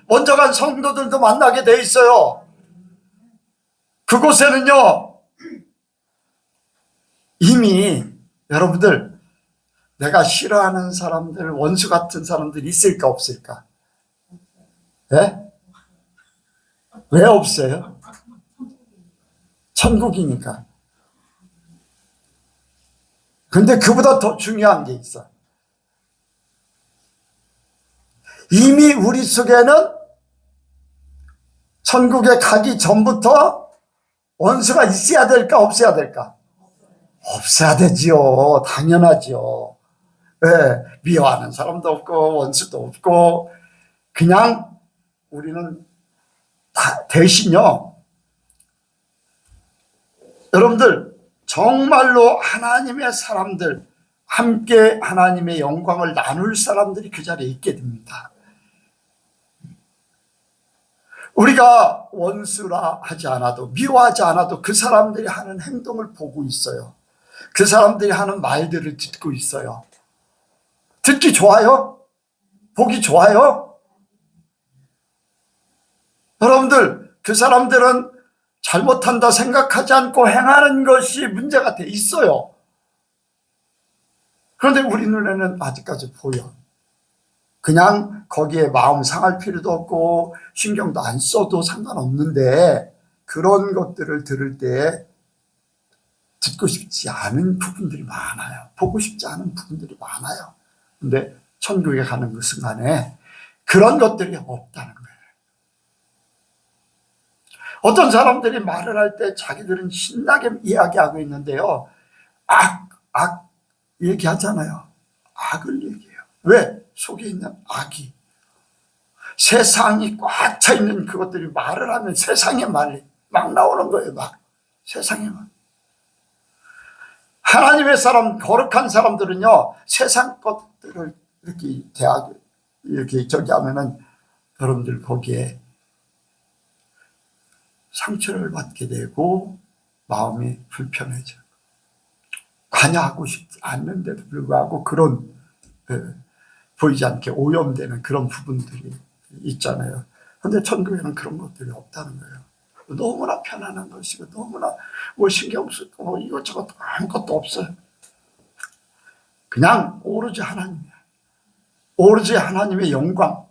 먼저 간 성도들도 만나게 돼 있어요. 그곳에는요, 이미 여러분들, 내가 싫어하는 사람들, 원수 같은 사람들이 있을까 없을까? 네? 왜 없어요? 천국이니까. 근데 그보다 더 중요한 게 있어. 이미 우리 속에는 천국에 가기 전부터 원수가 있어야 될까 없어야 될까? 없어야 되지요. 당연하지요. 네, 미워하는 사람도 없고 원수도 없고 그냥 우리는 대신요, 여러분들 정말로 하나님의 사람들, 함께 하나님의 영광을 나눌 사람들이 그 자리에 있게 됩니다. 우리가 원수라 하지 않아도, 미워하지 않아도 그 사람들이 하는 행동을 보고 있어요. 그 사람들이 하는 말들을 듣고 있어요. 듣기 좋아요? 보기 좋아요? 여러분들, 그 사람들은 잘못한다 생각하지 않고 행하는 것이 문제가 돼 있어요. 그런데 우리 눈에는 아직까지 보여. 그냥 거기에 마음 상할 필요도 없고 신경도 안 써도 상관없는데, 그런 것들을 들을 때 듣고 싶지 않은 부분들이 많아요. 보고 싶지 않은 부분들이 많아요. 근데 천국에 가는 그 순간에 그런 것들이 없다는 거예요. 어떤 사람들이 말을 할 때 자기들은 신나게 이야기하고 있는데요. 악 얘기하잖아요. 악을 얘기해요. 왜? 속에 있는 악이. 세상이 꽉 차 있는 그것들이 말을 하면 세상의 말이 막 나오는 거예요. 막 세상의 말. 하나님의 사람, 거룩한 사람들은요, 세상 것들을 이렇게 이렇게 저기 하면은 여러분들 거기에 상처를 받게 되고 마음이 불편해져. 관여하고 싶지 않는데도 불구하고 그런 보이지 않게 오염되는 그런 부분들이 있잖아요. 그런데 천국에는 그런 것들이 없다는 거예요. 너무나 편안한 것이고 너무나 뭐 신경 쓰고 뭐 이것저것 아무것도 없어요. 그냥 오로지 하나님이에요. 오로지 하나님의 영광,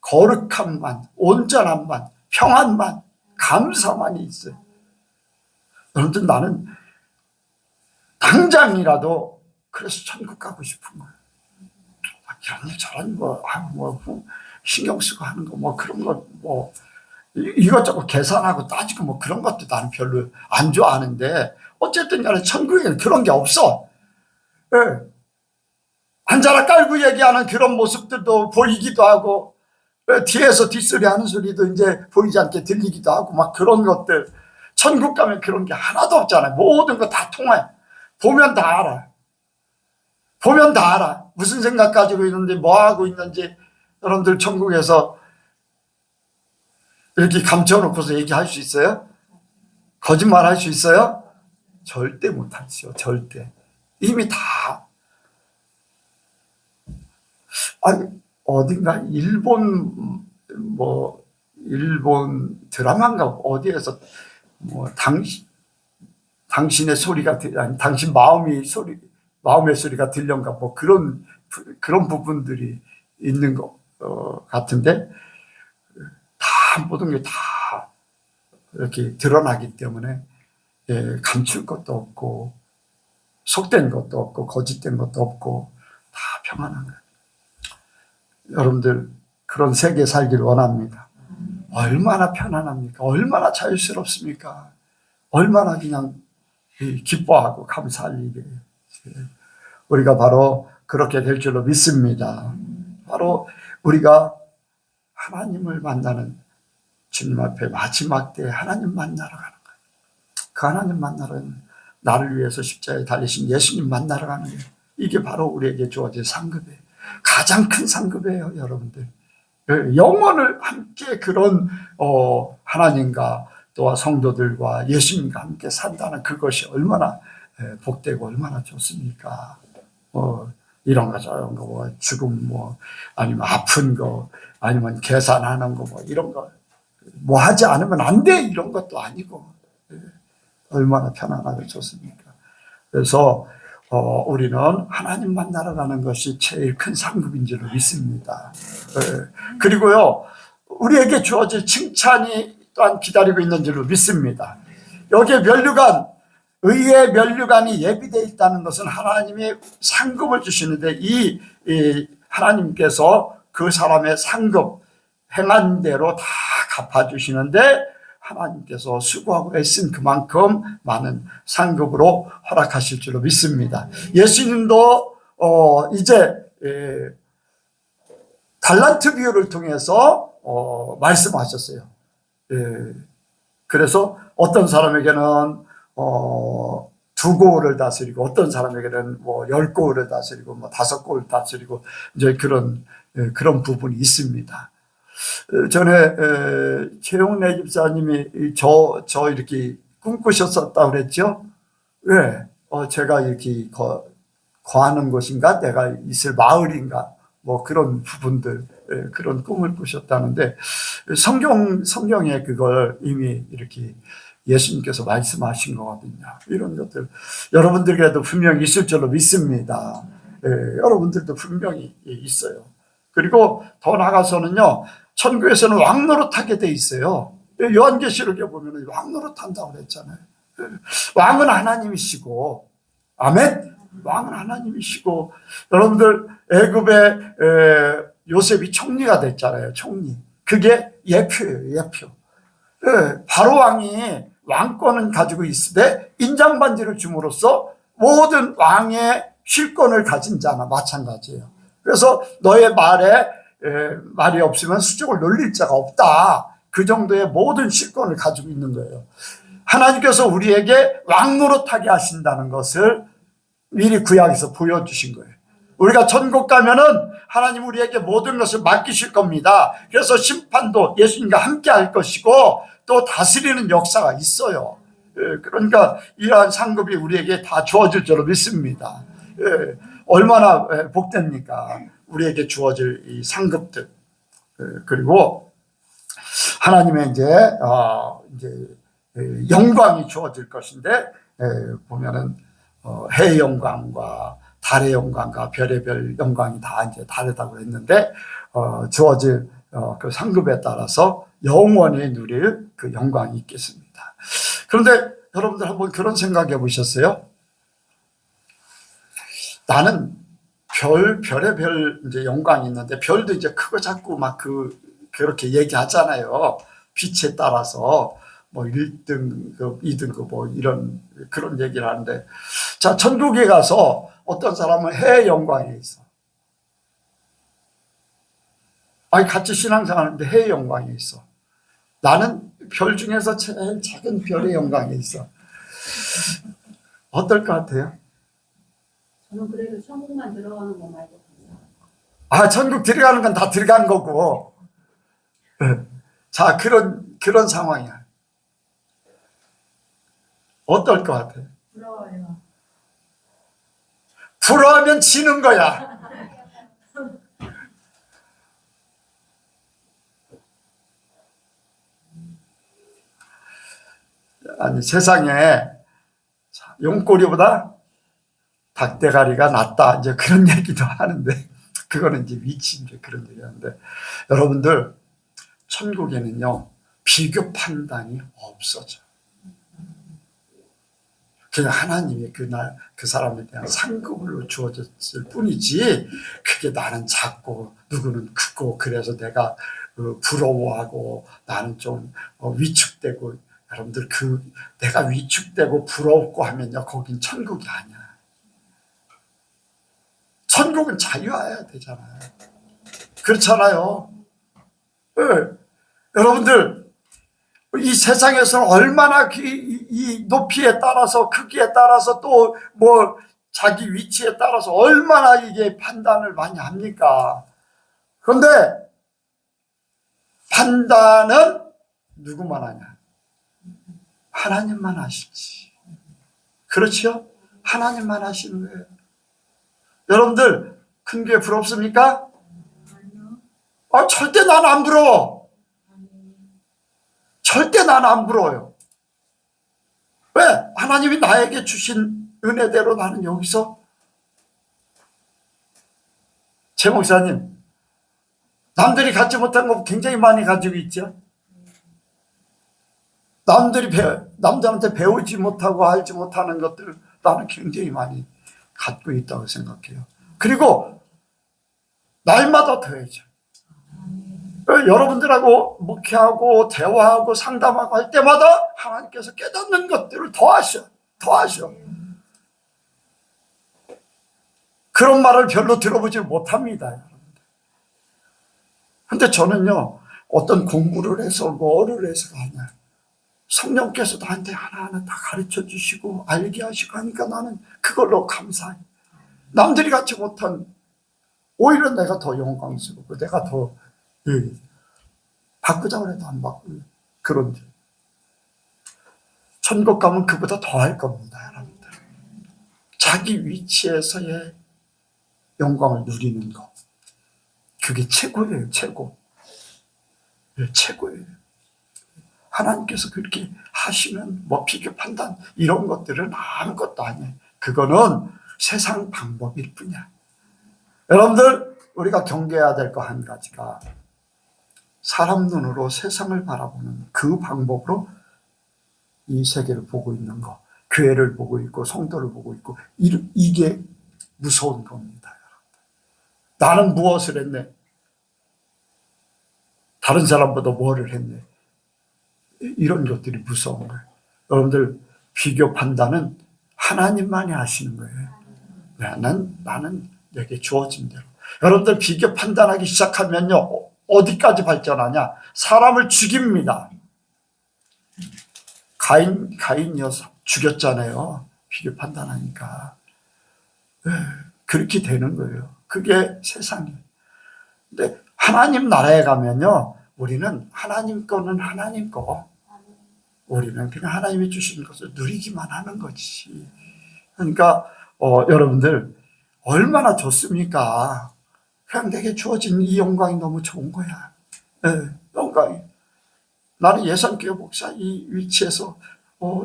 거룩함만, 온전함만, 평안만, 감사만이 있어요. 여러분들, 나는 당장이라도 그래서 천국 가고 싶은 거예요. 이런 일 저런 거, 신경 쓰고 하는 거, 뭐 그런 거, 뭐 이것저것 계산하고 따지고 뭐 그런 것도 나는 별로 안 좋아하는데, 어쨌든 간에 천국에는 그런 게 없어. 네. 한자락 깔고 얘기하는 그런 모습들도 보이기도 하고, 뒤에서 뒷소리 하는 소리도 이제 보이지 않게 들리기도 하고, 막 그런 것들. 천국 가면 그런 게 하나도 없잖아요. 모든 거 다 통해. 보면 다 알아. 보면 다 알아. 무슨 생각 가지고 있는지, 뭐 하고 있는지, 여러분들 천국에서 이렇게 감춰놓고서 얘기할 수 있어요? 거짓말 할 수 있어요? 절대 못하죠. 절대. 이미 다. 아니, 어딘가 일본 드라마인가 어디에서 뭐 당신의 소리가 아니 당신 마음의 소리가 들려가 뭐 그런 부분들이 있는 것 같은데, 다 모든 게 다 이렇게 드러나기 때문에 감출 것도 없고 속된 것도 없고 거짓된 것도 없고 다 평안한 거예요. 여러분들 그런 세계 살기를 원합니다. 얼마나 편안합니까? 얼마나 자유스럽습니까? 얼마나 그냥 기뻐하고 감사할 일이에요. 우리가 바로 그렇게 될 줄로 믿습니다. 바로 우리가 하나님을 만나는, 주님 앞에 마지막 때에 하나님 만나러 가는 거예요. 그 하나님 만나러는 나를 위해서 십자가에 달리신 예수님 만나러 가는 거예요. 이게 바로 우리에게 주어진 상급이에요. 가장 큰 상급이에요, 여러분들. 영원을 함께 그런 하나님과 또 성도들과 예수님과 함께 산다는 그것이 얼마나 복되고 얼마나 좋습니까? 이런 거 저런 거, 뭐 죽음, 뭐 아니면 아픈 거, 아니면 계산하는 거, 뭐 이런 거 뭐 하지 않으면 안 돼, 이런 것도 아니고 얼마나 편안하고 좋습니까? 그래서 우리는 하나님 만나러 가는 것이 제일 큰 상급인 줄로 믿습니다. 그리고요, 우리에게 주어질 칭찬이 또한 기다리고 있는 줄로 믿습니다. 여기에 면류관, 의의 면류관이 예비되어 있다는 것은 하나님이 상급을 주시는데, 이 하나님께서 그 사람의 상급 행한 대로 다 갚아주시는데, 하나님께서 수고하고 애쓴 그만큼 많은 상급으로 허락하실 줄로 믿습니다. 예수님도 이제 달란트 비유를 통해서 말씀하셨어요. 그래서 어떤 사람에게는 2고을을 다스리고, 어떤 사람에게는 뭐 10고을을 다스리고, 뭐 5고을 다스리고, 이제 그런 부분이 있습니다. 전에 최용래 집사님이 저 이렇게 꿈꾸셨었다고 그랬죠? 왜? 제가 이렇게 거하는 곳인가, 내가 있을 마을인가, 뭐 그런 부분들, 그런 꿈을 꾸셨다는데, 성경에 그걸 이미 이렇게 예수님께서 말씀하신 거거든요. 이런 것들 여러분들에게도 분명히 있을 줄로 믿습니다. 여러분들도 분명히 있어요. 그리고 더 나아가서는요, 천국에서는 왕노릇하게 돼 있어요. 요한계시록에 보면 왕노릇 한다고 그랬잖아요. 왕은 하나님이시고, 아멘. 왕은 하나님이시고, 여러분들 애굽에 요셉이 총리가 됐잖아요. 총리. 그게 예표예요. 예표. 예, 바로 왕이 왕권은 가지고 있으되 인장반지를 줌으로써 모든 왕의 실권을 가진 자나 마찬가지예요. 그래서 너의 말이 없으면 수족을 놀릴 자가 없다. 그 정도의 모든 실권을 가지고 있는 거예요. 하나님께서 우리에게 왕 노릇하게 하신다는 것을 미리 구약에서 보여주신 거예요. 우리가 천국 가면은 하나님 우리에게 모든 것을 맡기실 겁니다. 그래서 심판도 예수님과 함께 할 것이고 또 다스리는 역사가 있어요. 그러니까 이러한 상급이 우리에게 다 주어질 줄로 믿습니다. 얼마나 복됩니까? 우리에게 주어질 이 상급들. 그리고 하나님의 이제 영광이 주어질 것인데 보면은 해의 영광과 달의 영광과 별의 별 영광이 다 이제 다르다고 했는데 주어질 그 상급에 따라서 영원히 누릴 그 영광이 있겠습니다. 그런데 여러분들 한번 그런 생각해 보셨어요? 나는 별의 별 이제 영광이 있는데 별도 이제 크고 작고 막 그렇게 얘기하잖아요. 빛에 따라서 뭐 1등급, 2등급 뭐 이런 그런 얘기를 하는데 자, 천국에 가서 어떤 사람은 해의 영광에 있어. 아니 같이 신앙생활하는데 해의 영광에 있어. 나는 별 중에서 제일 작은 별의 영광에 있어. 어떨 것 같아요? 저는 그래도 천국만 들어가는 거 말고. 천국 들어가는 건 다 들어간 거고. 자, 그런 상황이야. 어떨 것 같아요? 부러워요. 부러워하면 지는 거야. 아니, 세상에 용꼬리보다 닭대가리가 낫다. 이제 그런 얘기도 하는데, 그거는 이제 위치인데 그런 얘기 하는데, 여러분들, 천국에는요, 비교 판단이 없어져. 그냥 하나님이 그 사람에 대한 상급으로 주어졌을 뿐이지, 그게 나는 작고, 누구는 크고, 그래서 내가 부러워하고, 나는 좀 위축되고, 여러분들 내가 위축되고 부러웠고 하면요, 거긴 천국이 아니야. 천국은 자유해야 되잖아요. 그렇잖아요. 네. 여러분들, 이 세상에서는 얼마나 이 높이에 따라서 크기에 따라서 또 뭐 자기 위치에 따라서 얼마나 이게 판단을 많이 합니까? 그런데 판단은 누구만 하냐? 하나님만 하시지. 그렇죠? 하나님만 하시는 거예요. 여러분들 큰 게 부럽습니까? 절대 난 안 부러워. 절대 난 안 부러워요. 왜? 하나님이 나에게 주신 은혜대로 나는 여기서 제 목사님, 남들이 갖지 못한 거 굉장히 많이 가지고 있죠. 남들한테 배우지 못하고 알지 못하는 것들을 나는 굉장히 많이 갖고 있다고 생각해요. 그리고 날마다 더해져. 여러분들하고 목회하고 대화하고 상담하고 할 때마다 하나님께서 깨닫는 것들을 더하셔. 그런 말을 별로 들어보지 못합니다. 그런데 저는요, 어떤 공부를 해서 뭐를 해서가 아니야. 성령께서 나한테 하나하나 다 가르쳐 주시고 알게 하시고 하니까 나는 그걸로 감사해. 남들이 갖지 못한, 오히려 내가 더 영광스럽고 내가 더 바꾸자고 해도 안 바꾸고 그런데 천국 가면 그보다 더 할 겁니다. 여러분들. 자기 위치에서의 영광을 누리는 것, 그게 최고예요. 최고예요. 하나님께서 그렇게 하시면 뭐 비교 판단 이런 것들은 아무것도 아니에요. 그거는 세상 방법일 뿐이야. 여러분들, 우리가 경계해야 될 거 한 가지가 사람 눈으로 세상을 바라보는 그 방법으로 이 세계를 보고 있는 거, 교회를 보고 있고 성도를 보고 있고, 이게 무서운 겁니다. 나는 무엇을 했네? 다른 사람보다 뭐를 했네. 이런 것들이 무서운 거예요. 여러분들 비교 판단은 하나님만이 하시는 거예요. 나는 내게 주어진 대로. 여러분들 비교 판단하기 시작하면요, 어디까지 발전하냐? 사람을 죽입니다. 가인이요 죽였잖아요. 비교 판단하니까. 그렇게 되는 거예요. 그게 세상이에요. 근데 하나님 나라에 가면요, 우리는 하나님 거는 하나님 거. 우리는 그냥 하나님이 주신 것을 누리기만 하는 거지. 그러니까 여러분들 얼마나 좋습니까? 그냥 내게 주어진 이 영광이 너무 좋은 거야. 영광이. 나는 예산교회 목사 이 위치에서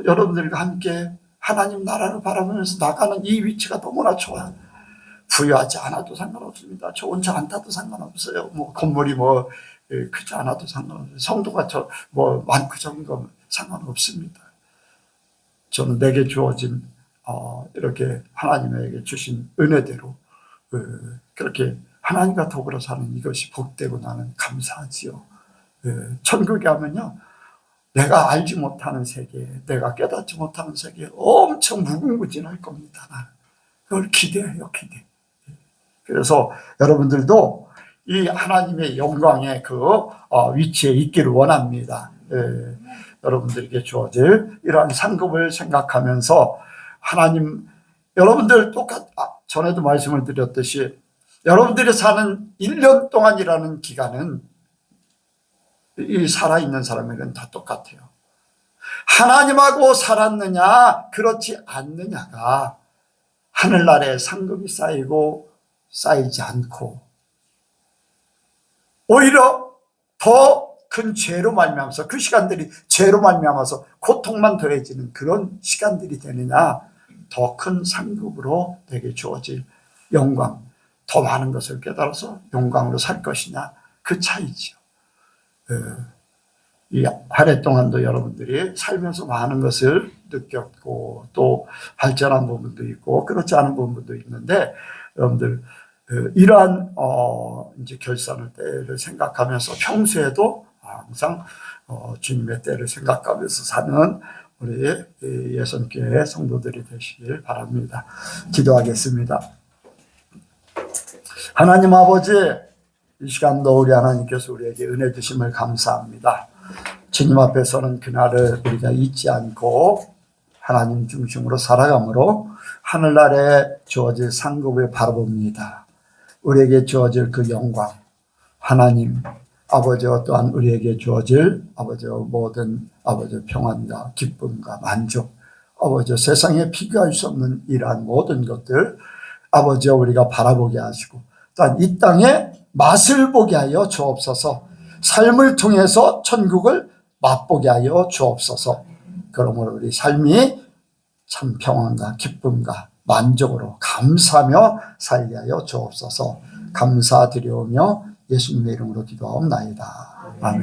여러분들과 함께 하나님 나라를 바라보면서 나가는 이 위치가 너무나 좋아요. 부유하지 않아도 상관없습니다. 좋은 차 안 타도 상관없어요. 건물이 크지 않아도 상관없어요. 성도가 많고 적은 건 상관없습니다. 저는 내게 주어진 이렇게 하나님에게 주신 은혜대로 그렇게 하나님과 더불어 사는 이것이 복되고 나는 감사하지요. 천국에 가면요, 내가 알지 못하는 세계, 내가 깨닫지 못하는 세계 엄청 무궁무진할 겁니다. 그걸 기대해요, 기대. 그래서 여러분들도 이 하나님의 영광의 그 위치에 있기를 원합니다. 여러분들에게 주어질 이러한 상급을 생각하면서 하나님, 여러분들 전에도 말씀을 드렸듯이 여러분들이 사는 1년 동안이라는 기간은 이 살아있는 사람에게는 다 똑같아요. 하나님하고 살았느냐 그렇지 않느냐가 하늘나라에 상급이 쌓이고 쌓이지 않고 오히려 더 큰 죄로 말미암아서 그 시간들이 죄로 말미암아서 고통만 더해지는 그런 시간들이 되느냐, 더 큰 상급으로 내게 주어질 영광, 더 많은 것을 깨달아서 영광으로 살 것이냐, 그 차이죠. 이 한 해 동안도 여러분들이 살면서 많은 것을 느꼈고 또 발전한 부분도 있고 그렇지 않은 부분도 있는데, 여러분들 이러한 이제 결산의 때를 생각하면서 평소에도 항상 주님의 때를 생각하면서 사는 우리 예선교회 성도들이 되시길 바랍니다. 기도하겠습니다. 하나님 아버지, 이 시간도 우리 하나님께서 우리에게 은혜 주심을 감사합니다. 주님 앞에서는 그날을 우리가 잊지 않고 하나님 중심으로 살아감으로 하늘나라에 주어질 상급을 바라봅니다. 우리에게 주어질 그 영광, 하나님 아버지와 또한 우리에게 주어질 아버지와 모든 아버지 평안과 기쁨과 만족, 아버지 세상에 비교할 수 없는 이러한 모든 것들 아버지와 우리가 바라보게 하시고 또한 이 땅에 맛을 보게 하여 주옵소서. 삶을 통해서 천국을 맛보게 하여 주옵소서. 그러므로 우리 삶이 참 평안과 기쁨과 만족으로 감사하며 살게 하여 주옵소서. 감사드리오며 예수님의 이름으로 기도하옵나이다. 아멘.